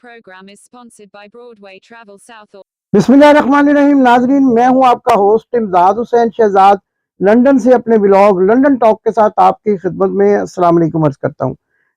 program is sponsored by Broadway Travel South. बिस्मिल्लाहिर्रहमानिर्रहीम। नाजरीन, मैं हूं आपका होस्ट इमदाद हुसैन शहजाद, लंदन से अपने व्लॉग लंदन टॉक के साथ आपकी खिदमत में अस्सलाम वालेकुम अर्ज करता हूं।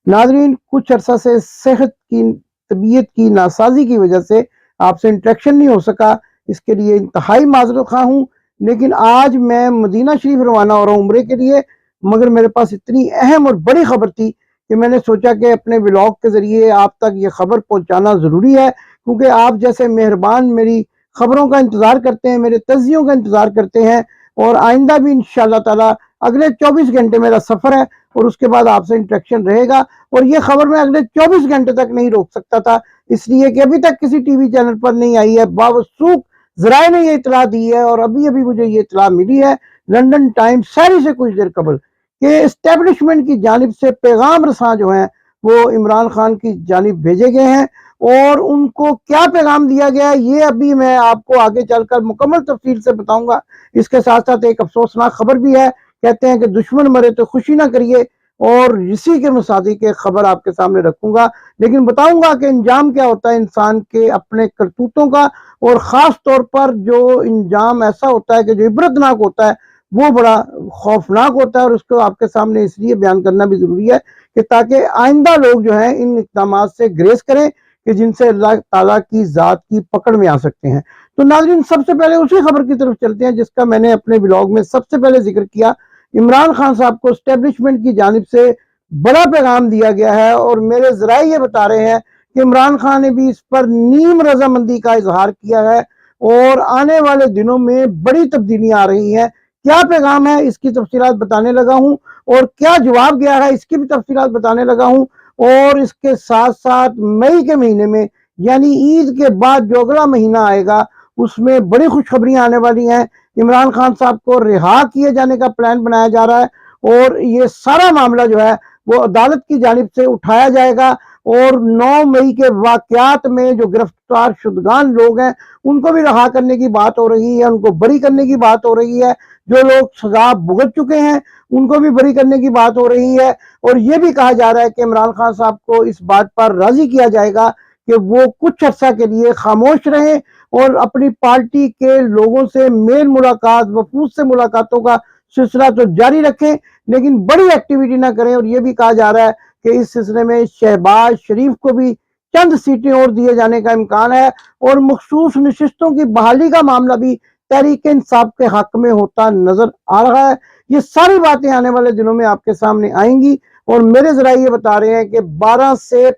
नाजरीन, कुछ अरसा से सेहत की तबीयत की नासाजी की वजह से आपसे इंटरेक्शन नहीं हो सका, इसके लिए इंतहाई माजरत खा हूं। लेकिन आज मैं मदीना शरीफ रवाना हो रहा हूँ उम्रे के लिए, मगर मेरे पास इतनी अहम और बड़ी खबर थी कि मैंने सोचा कि अपने व्लॉग के ज़रिए आप तक ये खबर पहुँचाना ज़रूरी है, क्योंकि आप जैसे मेहरबान मेरी खबरों का इंतज़ार करते हैं, मेरे तज़ियों का इंतज़ार करते हैं। और आइंदा भी इंशाअल्लाह ताला अगले 24 घंटे मेरा सफ़र है और उसके बाद आपसे इंटरेक्शन रहेगा। और ये खबर मैं अगले 24 घंटे तक नहीं रोक सकता था, इसलिए कि अभी तक किसी टीवी चैनल पर नहीं आई है। बावसूख ज़राए ने ये इतला दी है और अभी अभी मुझे ये इतला मिली है लंदन टाइम्स शहरी से कुछ देर कबल कि एस्टेब्लिशमेंट की जानिब से पैगाम रसां जो हैं वो इमरान खान की जानिब भेजे गए हैं। और उनको क्या पैगाम दिया गया है ये अभी मैं आपको आगे चलकर मुकम्मल तफसील से बताऊंगा। इसके साथ साथ एक अफसोसनाक खबर भी है, कहते हैं कि दुश्मन मरे तो खुशी ना करिए, और इसी के मुताबिक एक खबर आपके सामने रखूंगा। लेकिन बताऊंगा कि इंजाम क्या होता है इंसान के अपने करतूतों का, और ख़ास तौर पर जो इंजाम ऐसा होता है कि जो इबरतनाक होता है वो बड़ा खौफनाक होता है। और उसको आपके सामने इसलिए बयान करना भी ज़रूरी है कि ताकि आइंदा लोग जो हैं इन इक़दाम से ग्रेस करें कि जिनसे अल्लाह ताला की ज़ात की पकड़ में आ सकते हैं। तो नाज़रीन, सबसे पहले उसी खबर की तरफ चलते हैं जिसका मैंने अपने ब्लॉग में सबसे पहले जिक्र किया। इमरान खान साहब को एस्टेब्लिशमेंट की जानिब से बड़ा पैगाम दिया गया है, और मेरे ज़राए ये बता रहे हैं कि इमरान खान ने भी इस पर नीम रजामंदी का इजहार किया है और आने वाले दिनों में बड़ी तब्दीलियां आ रही हैं। क्या पैगाम है इसकी तफसीलात बताने लगा हूं, और क्या जवाब गया है इसकी भी तफसीलात बताने लगा हूं। और इसके साथ साथ मई के महीने में यानी ईद के बाद जो अगला महीना आएगा उसमें बड़ी खुशखबरियां आने वाली हैं। इमरान खान साहब को रिहा किए जाने का प्लान बनाया जा रहा है, और ये सारा मामला जो है वो अदालत की जानिब से उठाया जाएगा। और 9 मई के वाकयात में जो गिरफ्तार शुदगान लोग हैं उनको भी रिहा करने की बात हो रही है, उनको बरी करने की बात हो रही है। जो लोग सजा भुगत चुके हैं उनको भी बरी करने की बात हो रही है। और ये भी कहा जा रहा है कि इमरान खान साहब को इस बात पर राजी किया जाएगा कि वो कुछ अर्सा के लिए खामोश रहें और अपनी पार्टी के लोगों से मेल मुलाकात, वफूद से मुलाकातों का सिलसिला तो जारी रखें, लेकिन बड़ी एक्टिविटी ना करें। और ये भी कहा जा रहा है कि इस सिलसिले में शहबाज शरीफ को भी चंद सीटें और दिए जाने का इम्कान है, और मखसूस नशिस्तों की बहाली का मामला भी तहरीक इंसाफ के हक में होता नजर आ रहा है। ये सारी बातें आने वाले दिनों में आपके सामने आएंगी। और मेरे जरा ये बता रहे हैं कि 12 से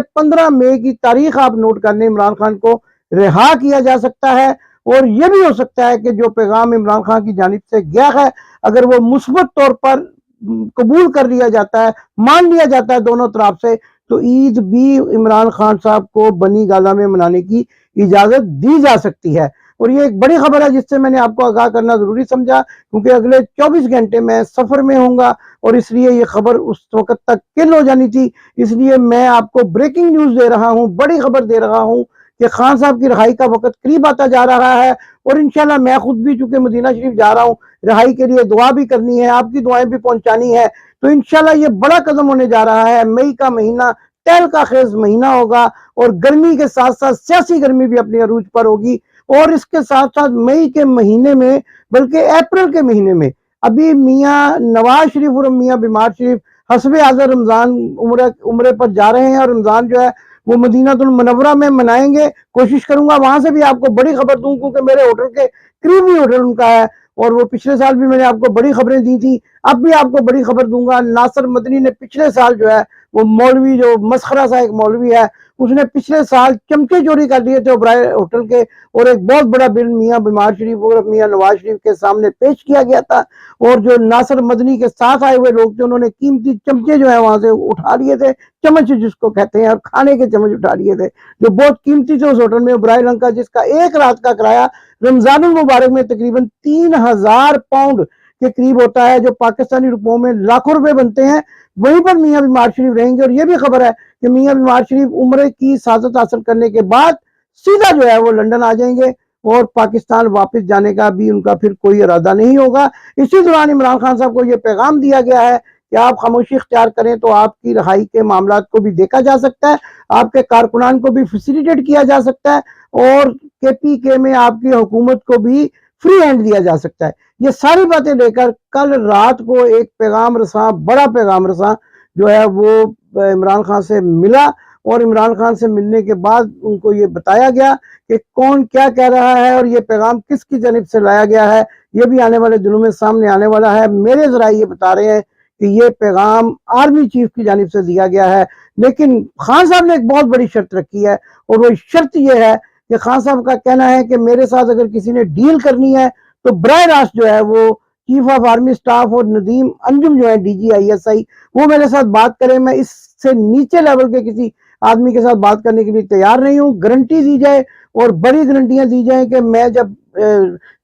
15 मई की तारीख आप नोट कर लें, इमरान खान को रिहा किया जा सकता है। और यह भी हो सकता है कि जो पैगाम इमरान खान की जानिब से गया है अगर वो मुस्बत तौर पर कबूल कर लिया जाता है, मान लिया जाता है दोनों तरफ से, तो ईद भी इमरान खान साहब को बनी गाला में मनाने की इजाजत दी जा सकती है। और ये एक बड़ी खबर है जिससे मैंने आपको आगाह करना जरूरी समझा, क्योंकि अगले 24 घंटे में सफर में होऊंगा और इसलिए ये खबर उस वक्त तक किल हो जानी थी। इसलिए मैं आपको ब्रेकिंग न्यूज दे रहा हूं, बड़ी खबर दे रहा हूं कि खान साहब की रिहाई का वक्त करीब आता जा रहा है। और इंशाल्लाह मैं खुद भी चूंकि मदीना शरीफ जा रहा हूं, रिहाई के लिए दुआ भी करनी है, आपकी दुआएं भी पहुंचानी है। तो इंशाल्लाह ये बड़ा कदम होने जा रहा है। मई का महीना तहलका खेज महीना होगा, और गर्मी के साथ साथ सियासी गर्मी भी अपनी अरूज पर होगी। और इसके साथ साथ मई के महीने में, बल्कि अप्रैल के महीने में, अभी मियाँ नवाज शरीफ और मियाँ बीमार शरीफ हस्बे हाज़िर रमजान उम्रे पर जा रहे हैं, और रमजान जो है वो मदीनातुल मुनव्वरा में मनाएंगे। कोशिश करूंगा वहां से भी आपको बड़ी खबर दूं, क्योंकि मेरे होटल के करीब ही होटल उनका है, और वो पिछले साल भी मैंने आपको बड़ी खबरें दी थी, अब भी आपको बड़ी खबर दूंगा। नासिर मदनी ने पिछले साल जो है वो मौलवी, जो मसखरा सा एक मौलवी है, उसने पिछले साल चमचे चोरी कर लिए थे ओबराय होटल के, और एक बहुत बड़ा बिल मियाँ बीमार शरीफ और मियाँ नवाज शरीफ के सामने पेश किया गया था। और जो नासिर मदनी के साथ आए हुए लोग थे उन्होंने कीमती चमचे जो है वहां से उठा लिए थे, चम्मच जिसको कहते हैं, और खाने के चम्मच उठा लिए थे जो बहुत कीमती थे उस होटल में। ओबराय लंका जिसका एक रात का किराया रमजानुल मुबारक में तकरीबन 3000 पाउंड के करीब होता है, जो पाकिस्तानी रुपयों में लाखों रुपए बनते हैं, वहीं पर मियाँ बीमार शरीफ रहेंगे। और यह भी खबर है कि मियाँ बीमार शरीफ उम्रे की साजत हासिल करने के बाद सीधा जो है वो लंदन आ जाएंगे, और पाकिस्तान वापस जाने का भी उनका फिर कोई इरादा नहीं होगा। इसी दौरान इमरान खान साहब को यह पैगाम दिया गया है کہ آپ خاموشی اختیار کریں تو آپ کی رہائی کے معاملات کو بھی دیکھا جا سکتا ہے, آپ کے کارکنان کو بھی فیسیلیٹیٹ کیا جا سکتا ہے, اور کے پی کے میں آپ کی حکومت کو بھی فری ہینڈ دیا جا سکتا ہے. یہ ساری باتیں لے کر کل رات کو ایک پیغام رساں, بڑا پیغام رساں جو ہے وہ عمران خان سے ملا, اور عمران خان سے ملنے کے بعد ان کو یہ بتایا گیا کہ کون کیا کہہ رہا ہے اور یہ پیغام کس کی جانب سے لایا گیا ہے. یہ بھی آنے والے دنوں میں سامنے آنے والا ہے. میرے ذرائع یہ بتا رہے ہیں کہ یہ پیغام آرمی چیف کی جانب سے دیا گیا ہے, لیکن خان صاحب نے ایک بہت بڑی شرط رکھی ہے, اور وہ شرط یہ ہے کہ خان صاحب کا کہنا ہے کہ میرے ساتھ اگر کسی نے ڈیل کرنی ہے تو براہ راست جو ہے وہ چیف آف آرمی سٹاف اور ندیم انجم جو ہے D G I S I, وہ میرے ساتھ بات کریں. میں اس سے نیچے لیول کے کسی آدمی کے ساتھ بات کرنے کے لیے تیار نہیں ہوں. گارنٹی دی جائے اور بڑی گارنٹیاں دی جائیں کہ میں جب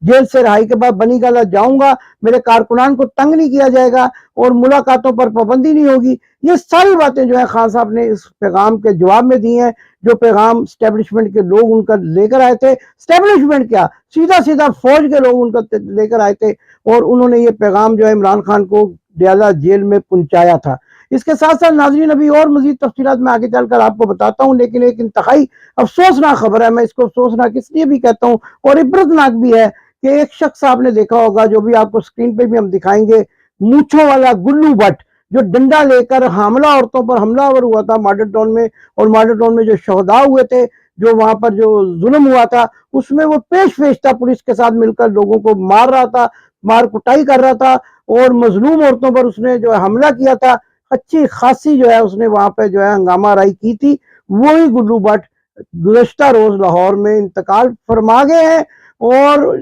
جیل سے رہائی کے بعد بنی گالہ جاؤں گا میرے کارکنان کو تنگ نہیں کیا جائے گا اور ملاقاتوں پر پابندی نہیں ہوگی. یہ ساری باتیں جو ہے خان صاحب نے اس پیغام کے جواب میں دی ہیں, جو پیغام اسٹیبلشمنٹ کے لوگ ان کا لے کر آئے تھے. اسٹیبلشمنٹ کیا, سیدھا فوج کے لوگ ان کا لے کر آئے تھے, اور انہوں نے یہ پیغام جو ہے عمران خان کو ڈیالہ جیل میں پہنچایا تھا. اس کے ساتھ ساتھ ناظرین ابھی اور مزید تفصیلات میں آگے چل کر آپ کو بتاتا ہوں, لیکن ایک انتہائی افسوسناک خبر ہے. میں اس کو افسوسناک اس لیے بھی کہتا ہوں اور عبرتناک بھی ہے کہ ایک شخص آپ نے دیکھا ہوگا, جو بھی آپ کو سکرین پہ بھی ہم دکھائیں گے, مونچھوں والا گلو بٹ, جو ڈنڈا لے کر حاملہ عورتوں پر حملہ آور ہوا تھا ماڈل ٹاؤن میں, اور ماڈل ٹاؤن میں جو شہداء ہوئے تھے, جو وہاں پر جو ظلم ہوا تھا, اس میں وہ پیش تھا, پولیس کے ساتھ مل کر لوگوں کو مار رہا تھا, مار کٹائی کر رہا تھا, اور مظلوم عورتوں پر اس نے جو ہے حملہ کیا تھا. اچھی خاصی جو ہے اس نے وہاں پہ جو ہے ہنگامہ آرائی کی تھی. وہی گلو بٹ گزشتہ روز لاہور میں انتقال فرما گئے ہیں. اور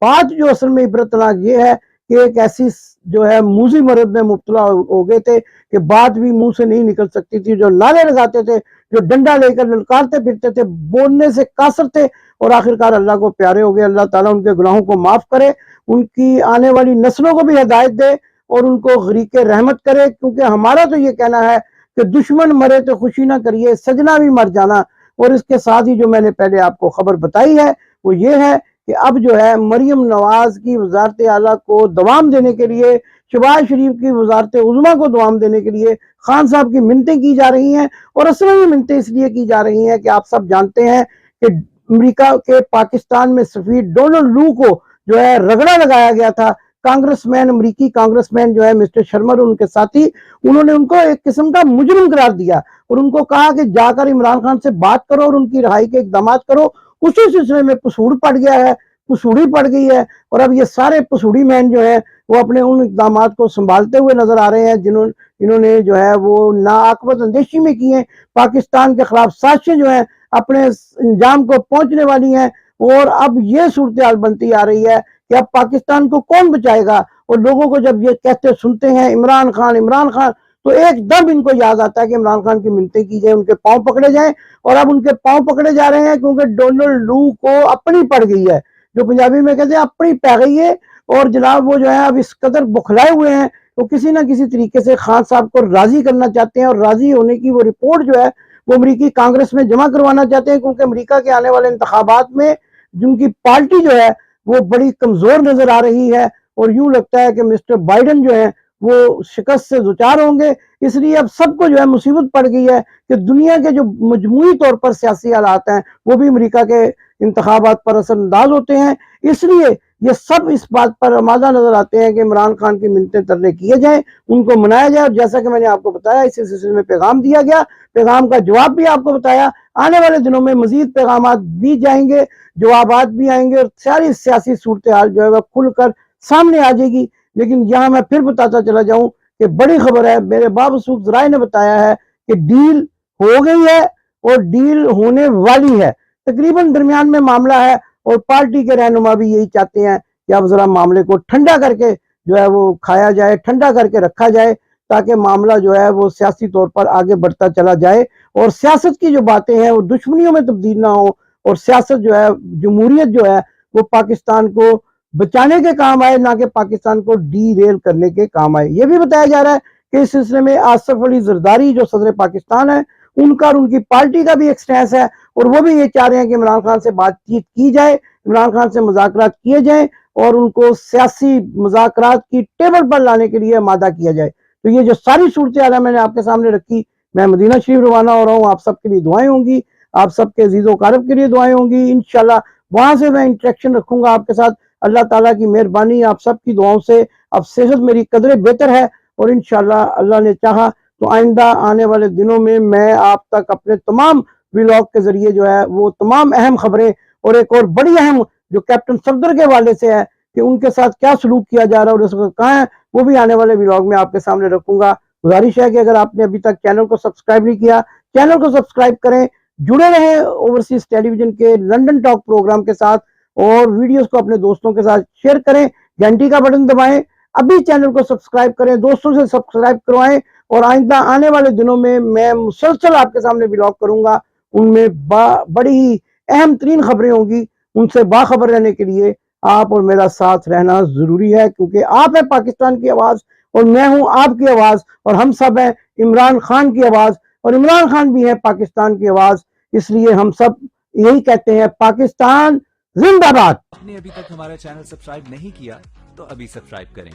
بات جو اصل میں عبرتناک یہ ہے کہ ایک ایسی جو ہے موذی مرض میں مبتلا ہو گئے تھے کہ بات بھی منہ سے نہیں نکل سکتی تھی, جو نعرے لگاتے تھے, جو ڈنڈا لے کر للکارتے پھرتے تھے, بولنے سے قاصر تھے, اور آخرکار اللہ کو پیارے ہو گئے. اللہ تعالیٰ ان کے گناہوں کو معاف کرے, ان کی آنے والی نسلوں کو بھی ہدایت دے اور ان کو غریق رحمت کرے, کیونکہ ہمارا تو یہ کہنا ہے کہ دشمن مرے تو خوشی نہ کریے, سجنا بھی مر جانا. اور اس کے ساتھ ہی جو میں نے پہلے آپ کو خبر بتائی ہے وہ یہ ہے کہ اب جو ہے مریم نواز کی وزارت اعلیٰ کو دوام دینے کے لیے, شہباز شریف کی وزارت عظمیٰ کو دوام دینے کے لیے خان صاحب کی منتیں کی جا رہی ہیں. اور اصل میں منتیں اس لیے کی جا رہی ہیں کہ آپ سب جانتے ہیں کہ امریکہ کے پاکستان میں سفیر ڈونلڈ لو کو جو ہے رگڑا لگایا گیا تھا. امریکی کانگریس مین جو ہے مسٹر شرمر ان کے ساتھی, انہوں نے ان کو ایک قسم کا مجرم قرار دیا اور ان کو کہا کہ جا کر عمران خان سے بات کرو اور ان کی رہائی کے اقدامات کرو. اسی سلسلے میں پسوڑ پڑ گیا ہے, پسوڑی پڑ گئی ہے, اور اب یہ سارے پسوڑی مین جو ہیں وہ اپنے ان اقدامات کو سنبھالتے ہوئے نظر آ رہے ہیں جنہوں نے جو ہے وہ ناعاقبت اندیشی میں کی ہیں. پاکستان کے خلاف سازشیں جو ہیں اپنے انجام کو پہنچنے والی ہیں, اور اب یہ صورتحال بنتی آ رہی ہے کہ اب پاکستان کو کون بچائے گا. اور لوگوں کو جب یہ کہتے سنتے ہیں عمران خان, تو ایک دم ان کو یاد آتا ہے کہ عمران خان کی منتیں کی جائیں, ان کے پاؤں پکڑے جائیں. اور اب ان کے پاؤں پکڑے جا رہے ہیں کیونکہ ڈونلڈ لو کو اپنی پڑ گئی ہے, جو پنجابی میں کہتے ہیں اپنی پہ گئی ہے. اور جناب وہ جو ہے اب اس قدر بکھلائے ہوئے ہیں, وہ کسی نہ کسی طریقے سے خان صاحب کو راضی کرنا چاہتے ہیں, اور راضی ہونے کی وہ رپورٹ جو ہے وہ امریکی کانگریس میں جمع کروانا چاہتے ہیں, کیونکہ امریکہ کے آنے والے انتخابات میں جن کی پارٹی جو ہے وہ بڑی کمزور نظر آ رہی ہے, اور یوں لگتا ہے کہ مسٹر بائیڈن جو ہے وہ شکست سے دوچار ہوں گے. اس لیے اب سب کو جو ہے مصیبت پڑ گئی ہے کہ دنیا کے جو مجموعی طور پر سیاسی حالات ہیں وہ بھی امریکہ کے انتخابات پر اثر انداز ہوتے ہیں. اس لیے یہ سب اس بات پر آمادہ نظر آتے ہیں کہ عمران خان کی منتیں ترلے کیے جائیں, ان کو منایا جائے. اور جیسا کہ میں نے آپ کو بتایا اسی سلسلے میں پیغام دیا گیا, پیغام کا جواب بھی آپ کو بتایا. آنے والے دنوں میں مزید پیغامات بھی جائیں گے, جوابات بھی آئیں گے, اور ساری سیاسی صورتحال جو ہے وہ کھل کر سامنے آ جائے گی. لیکن یہاں میں پھر بتاتا چلا جاؤں کہ بڑی خبر ہے, میرے بابسوخ ذرائع نے بتایا ہے کہ ڈیل ہو گئی ہے اور ڈیل ہونے والی ہے. تقریباً درمیان میں معاملہ ہے, اور پارٹی کے رہنما بھی یہی چاہتے ہیں کہ اب ذرا معاملے کو ٹھنڈا کر کے جو ہے وہ کھایا جائے, ٹھنڈا کر کے رکھا جائے, تاکہ معاملہ جو ہے وہ سیاسی طور پر آگے بڑھتا چلا جائے, اور سیاست کی جو باتیں ہیں وہ دشمنیوں میں تبدیل نہ ہو, اور سیاست جو ہے, جمہوریت جو ہے وہ پاکستان کو بچانے کے کام آئے, نہ کہ پاکستان کو ڈی ریل کرنے کے کام آئے. یہ بھی بتایا جا رہا ہے کہ اس سلسلے میں آصف علی زرداری جو صدر پاکستان ہے, ان کا اور ان کی پارٹی کا بھی ایک سٹینس ہے, اور وہ بھی یہ چاہ رہے ہیں کہ عمران خان سے بات چیت کی جائے, عمران خان سے مذاکرات کیے جائیں, اور ان کو سیاسی مذاکرات کی ٹیبل پر لانے کے لیے آمادہ کیا جائے. तो ये जो सारी सूरत हाल मैंने आपके सामने रखी, मैं मदीना शरीफ रवाना हो रहा हूँ, आप सबके लिए दुआएं होंगी, आप सबके अजीज़ कारब के लिए दुआएं होंगी। इंशाल्लाह वहां से मैं इंटरेक्शन रखूंगा आपके साथ। अल्लाह ताला की मेहरबानी, आप सबकी दुआओं से अब सेहत मेरी कदरे बेहतर है, और इंशाल्लाह अल्लाह ने चाहा तो आइंदा आने वाले दिनों में मैं आप तक अपने तमाम व्लॉग के जरिए जो है वो तमाम अहम खबरें, और एक और बड़ी अहम जो कैप्टन सफदर के हवाले से है कि उनके साथ क्या सलूक किया जा रहा है और उस वक्त कहाँ है, वो भी आने वाले व्लॉग में आपके सामने रखूंगा। गुजारिश है कि अगर आपने अभी तक चैनल को सब्सक्राइब नहीं किया, चैनल को सब्सक्राइब करें, जुड़े रहें ओवरसीज टेलीविजन के लंदन टॉक प्रोग्राम के साथ, और वीडियोस को अपने दोस्तों के साथ शेयर करें, घंटी का बटन दबाएं, अभी चैनल को सब्सक्राइब करें, दोस्तों से सब्सक्राइब करवाएं, और आइंदा आने वाले दिनों में मैं मुसलसल आपके सामने व्लॉग करूंगा। उनमें बड़ी ही अहम तरीन खबरें होंगी, उनसे बाखबर रहने के लिए आप और मेरा साथ रहना जरूरी है, क्योंकि आप है पाकिस्तान की आवाज और मैं हूं आपकी आवाज, और हम सब हैं इमरान खान की आवाज, और इमरान खान भी है पाकिस्तान की आवाज। इसलिए हम सब यही कहते हैं, पाकिस्तान जिंदाबाद। आपने अभी तक हमारा चैनल सब्सक्राइब नहीं किया तो अभी सब्सक्राइब करें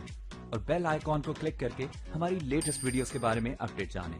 और बेल आइकॉन को क्लिक करके हमारी लेटेस्ट वीडियोस के बारे में अपडेट जानें।